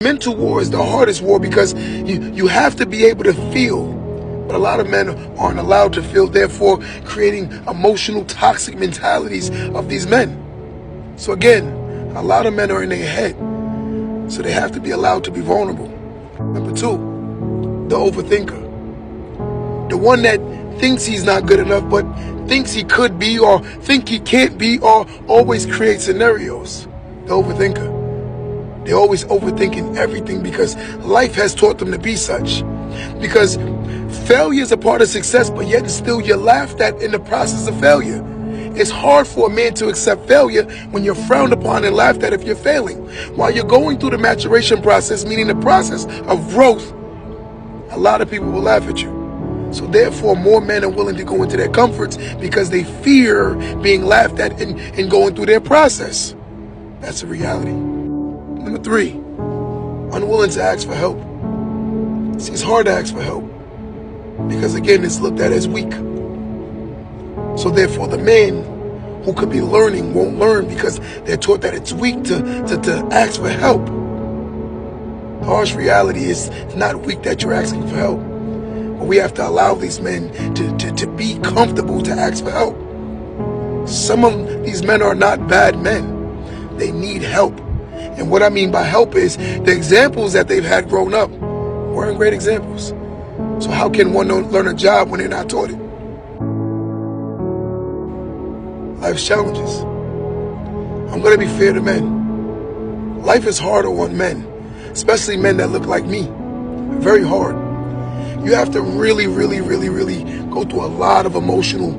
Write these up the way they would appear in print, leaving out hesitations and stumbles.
Mental war is the hardest war because you have to be able to feel. But a lot of men aren't allowed to feel, therefore creating emotional toxic mentalities of these men. So again, a lot of men are in their head. So they have to be allowed to be vulnerable. Number two, the overthinker. The one that thinks he's not good enough, but thinks he could be, or think he can't be, or always creates scenarios. The overthinker. They're always overthinking everything because life has taught them to be such. Because failure is a part of success, but yet and still you're laughed at in the process of failure. It's hard for a man to accept failure when you're frowned upon and laughed at if you're failing. While you're going through the maturation process, meaning the process of growth, a lot of people will laugh at you. So therefore, more men are willing to go into their comforts because they fear being laughed at and going through their process. That's a reality. Number three, unwilling to ask for help. See, it's hard to ask for help because, again, it's looked at as weak. So therefore, the man who could be learning won't learn because they're taught that it's weak to ask for help. The harsh reality is it's not weak that you're asking for help. But we have to allow these men to be comfortable to ask for help. Some of these men are not bad men. They need help. And what I mean by help is the examples that they've had growing up weren't great examples. So how can one learn a job when they're not taught it? Life's challenges. I'm going to be fair to men. Life is harder on men, especially men that look like me. Very hard. You have to really go through a lot of emotional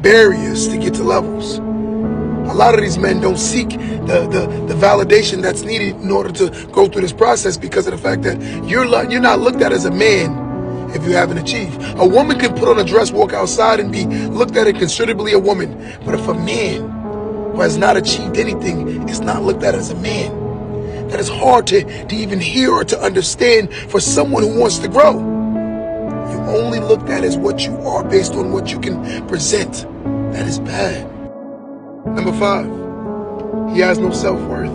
barriers to get to levels. A lot of these men don't seek the validation that's needed in order to go through this process because of the fact that you're not looked at as a man if you haven't achieved. A woman can put on a dress, walk outside, and be looked at as considerably a woman. But if a man who has not achieved anything is not looked at as a man, that is hard to even hear or to understand for someone who wants to grow. You only looked at as what you are based on what you can present. That is bad. Number five, he has no self-worth.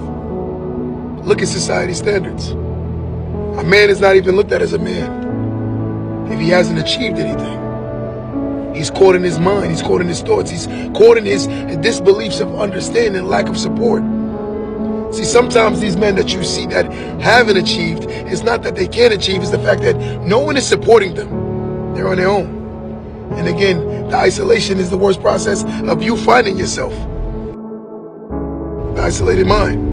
Look at society standards. A man is not even looked at as a man if he hasn't achieved anything. He's caught in his mind, he's caught in his thoughts, he's caught in his disbeliefs of understanding, lack of support. See, sometimes these men that you see that haven't achieved, it's not that they can't achieve, it's the fact that no one is supporting them. They're on their own. And again, the isolation is the worst process of you finding yourself. The isolated mind.